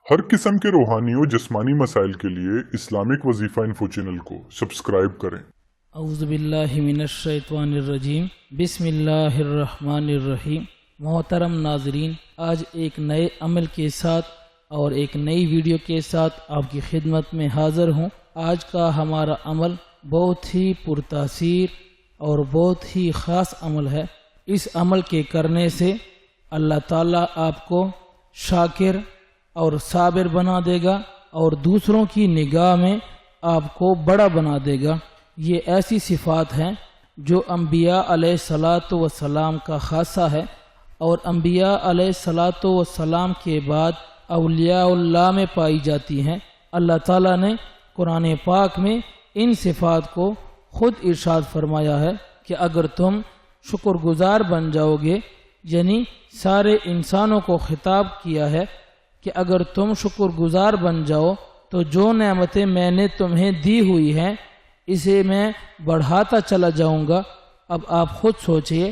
ہر قسم کے روحانی و جسمانی مسائل کے لیے اسلامک وظیفہ انفو چینل کو سبسکرائب کریں۔ اعوذ باللہ من الشیطان الرجیم، بسم اللہ الرحمن الرحیم۔ محترم ناظرین، آج ایک نئے عمل کے ساتھ اور ایک نئی ویڈیو کے ساتھ آپ کی خدمت میں حاضر ہوں۔ آج کا ہمارا عمل بہت ہی پرتاثیر اور بہت ہی خاص عمل ہے۔ اس عمل کے کرنے سے اللہ تعالیٰ آپ کو شاکر اور صابر بنا دے گا اور دوسروں کی نگاہ میں آپ کو بڑا بنا دے گا۔ یہ ایسی صفات ہیں جو انبیاء علیہ الصلاۃ والسلام کا خاصہ ہے، اور انبیاء علیہ الصلاۃ والسلام کے بعد اولیاء اللہ میں پائی جاتی ہیں۔ اللہ تعالیٰ نے قرآن پاک میں ان صفات کو خود ارشاد فرمایا ہے کہ اگر تم شکر گزار بن جاؤ گے، یعنی سارے انسانوں کو خطاب کیا ہے کہ اگر تم شکر گزار بن جاؤ تو جو نعمتیں میں نے تمہیں دی ہوئی ہیں اسے میں بڑھاتا چلا جاؤں گا۔ اب آپ خود سوچئے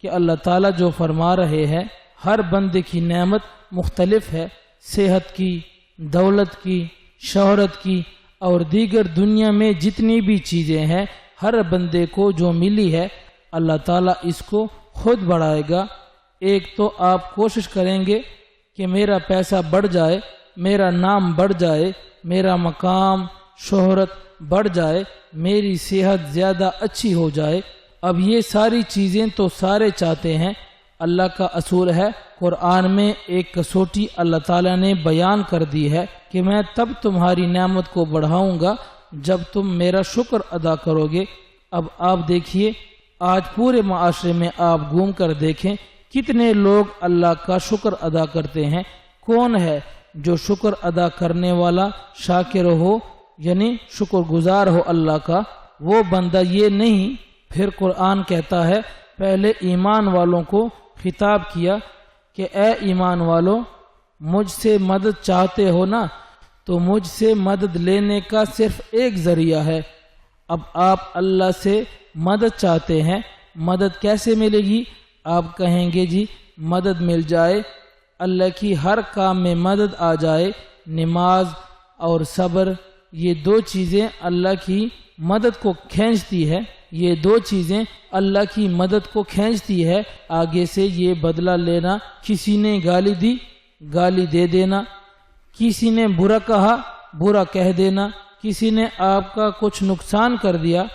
کہ اللہ تعالیٰ جو فرما رہے ہیں، ہر بندے کی نعمت مختلف ہے، صحت کی، دولت کی، شہرت کی اور دیگر دنیا میں جتنی بھی چیزیں ہیں، ہر بندے کو جو ملی ہے اللہ تعالیٰ اس کو خود بڑھائے گا۔ ایک تو آپ کوشش کریں گے کہ میرا پیسہ بڑھ جائے، میرا نام بڑھ جائے، میرا مقام شہرت بڑھ جائے، میری صحت زیادہ اچھی ہو جائے۔ اب یہ ساری چیزیں تو سارے چاہتے ہیں۔ اللہ کا اصول ہے، قرآن میں ایک کسوٹی اللہ تعالیٰ نے بیان کر دی ہے کہ میں تب تمہاری نعمت کو بڑھاؤں گا جب تم میرا شکر ادا کرو گے۔ اب آپ دیکھیے، آج پورے معاشرے میں آپ گھوم کر دیکھیں کتنے لوگ اللہ کا شکر ادا کرتے ہیں۔ کون ہے جو شکر ادا کرنے والا شاکر ہو، یعنی شکر گزار ہو اللہ کا؟ وہ بندہ یہ نہیں۔ پھر قرآن کہتا ہے، پہلے ایمان والوں کو خطاب کیا کہ اے ایمان والو، مجھ سے مدد چاہتے ہو نا، تو مجھ سے مدد لینے کا صرف ایک ذریعہ ہے۔ اب آپ اللہ سے مدد چاہتے ہیں، مدد کیسے ملے گی؟ آپ کہیں گے جی مدد مل جائے، اللہ کی ہر کام میں مدد آ جائے۔ نماز اور صبر، یہ دو چیزیں اللہ کی مدد کو کھینچتی ہے، یہ دو چیزیں اللہ کی مدد کو کھینچتی ہے۔ آگے سے یہ بدلہ لینا، کسی نے گالی دی، گالی دے دینا، کسی نے برا کہا، برا کہہ دینا، کسی نے آپ کا کچھ نقصان کر دیا،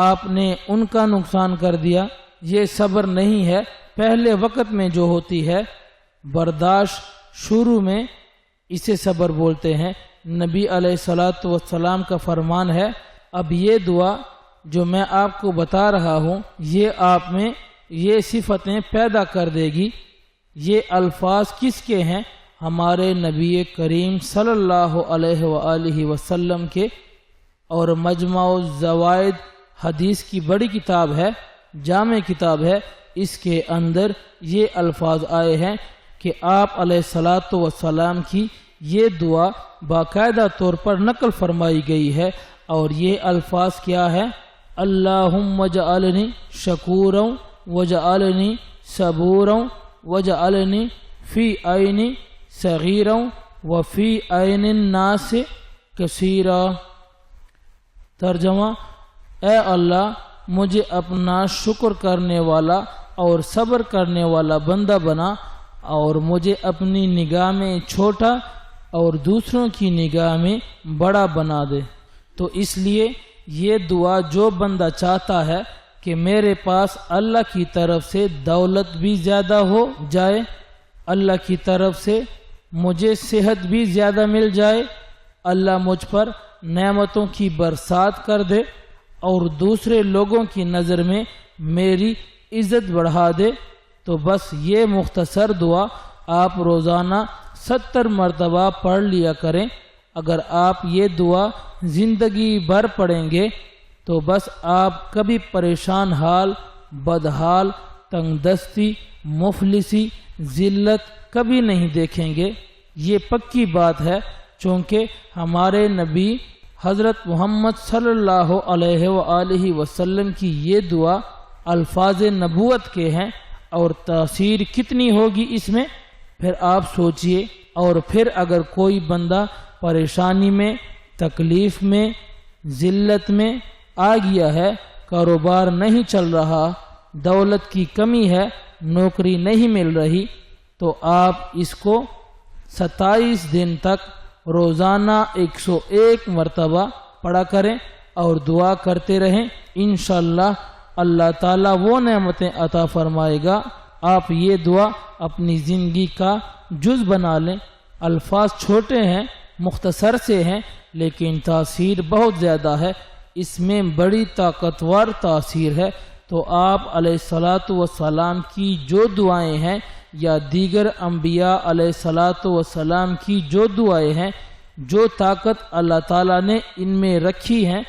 آپ نے ان کا نقصان کر دیا۔ یہ صبر نہیں ہے۔ پہلے وقت میں جو ہوتی ہے برداشت، شروع میں اسے صبر بولتے ہیں۔ نبی علیہ الصلاۃ والسلام کا فرمان ہے، اب یہ دعا جو میں آپ کو بتا رہا ہوں یہ آپ میں یہ صفتیں پیدا کر دے گی۔ یہ الفاظ کس کے ہیں؟ ہمارے نبی کریم صلی اللہ علیہ وآلہ وسلم کے، اور مجمع الزوائد حدیث کی بڑی کتاب ہے، جامع کتاب ہے، اس کے اندر یہ الفاظ آئے ہیں کہ آپ علیہ الصلاۃ والسلام کی یہ دعا باقاعدہ طور پر نقل فرمائی گئی ہے، اور یہ الفاظ کیا ہے؟ اللہم اجعلنی شکورا وجعلنی صبورا وجعلنی فی عینی صغیرا وفی عین الناس کثیرا۔ ترجمہ، اے اللہ مجھے اپنا شکر کرنے والا اور صبر کرنے والا بندہ بنا، اور مجھے اپنی نگاہ میں چھوٹا اور دوسروں کی نگاہ میں بڑا بنا دے۔ تو اس لیے یہ دعا جو بندہ چاہتا ہے کہ میرے پاس اللہ کی طرف سے دولت بھی زیادہ ہو جائے، اللہ کی طرف سے مجھے صحت بھی زیادہ مل جائے، اللہ مجھ پر نعمتوں کی برسات کر دے اور دوسرے لوگوں کی نظر میں میری عزت بڑھا دے، تو بس یہ مختصر دعا آپ روزانہ 70 مرتبہ پڑھ لیا کریں۔ اگر آپ یہ دعا زندگی بھر پڑھیں گے تو بس آپ کبھی پریشان حال، بدحال، تنگ دستی، مفلسی، ذلت کبھی نہیں دیکھیں گے۔ یہ پکی بات ہے، چونکہ ہمارے نبی حضرت محمد صلی اللہ علیہ وآلہ وسلم کی یہ دعا الفاظ نبوت کے ہیں، اور تاثیر کتنی ہوگی اس میں۔ پھر آپ سوچئے اور پھر اگر کوئی بندہ پریشانی میں، تکلیف میں، ذلت میں آ گیا ہے، کاروبار نہیں چل رہا، دولت کی کمی ہے، نوکری نہیں مل رہی، تو آپ اس کو 27 دن تک روزانہ 101 مرتبہ پڑھا کریں اور دعا کرتے رہیں۔ انشاءاللہ اللہ تعالیٰ وہ نعمتیں عطا فرمائے گا۔ آپ یہ دعا اپنی زندگی کا جز بنا لیں۔ الفاظ چھوٹے ہیں، مختصر سے ہیں، لیکن تاثیر بہت زیادہ ہے، اس میں بڑی طاقتور تاثیر ہے۔ تو آپ علیہ الصلاۃ والسلام کی جو دعائیں ہیں یا دیگر انبیاء علیہ الصلاۃ والسلام کی جو دعائیں ہیں، جو طاقت اللہ تعالیٰ نے ان میں رکھی ہیں،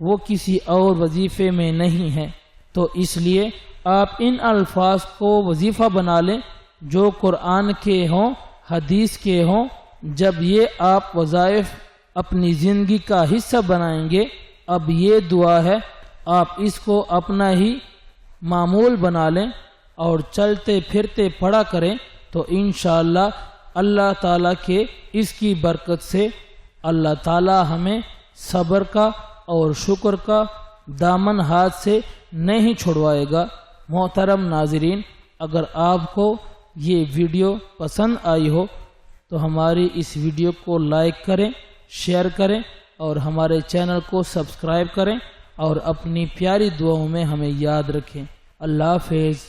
وہ کسی اور وظیفے میں نہیں ہے۔ تو اس لیے آپ ان الفاظ کو وظیفہ بنا لیں جو قرآن کے ہوں، حدیث کے ہوں۔ جب یہ آپ وظائف اپنی زندگی کا حصہ بنائیں گے، اب یہ دعا ہے، آپ اس کو اپنا ہی معمول بنا لیں اور چلتے پھرتے پڑھا کریں، تو انشاءاللہ اللہ تعالیٰ کے اس کی برکت سے اللہ تعالیٰ ہمیں صبر کا اور شکر کا دامن ہاتھ سے نہیں چھڑوائے گا۔ محترم ناظرین، اگر آپ کو یہ ویڈیو پسند آئی ہو تو ہماری اس ویڈیو کو لائک کریں، شیئر کریں اور ہمارے چینل کو سبسکرائب کریں اور اپنی پیاری دعاؤں میں ہمیں یاد رکھیں۔ اللہ حافظ۔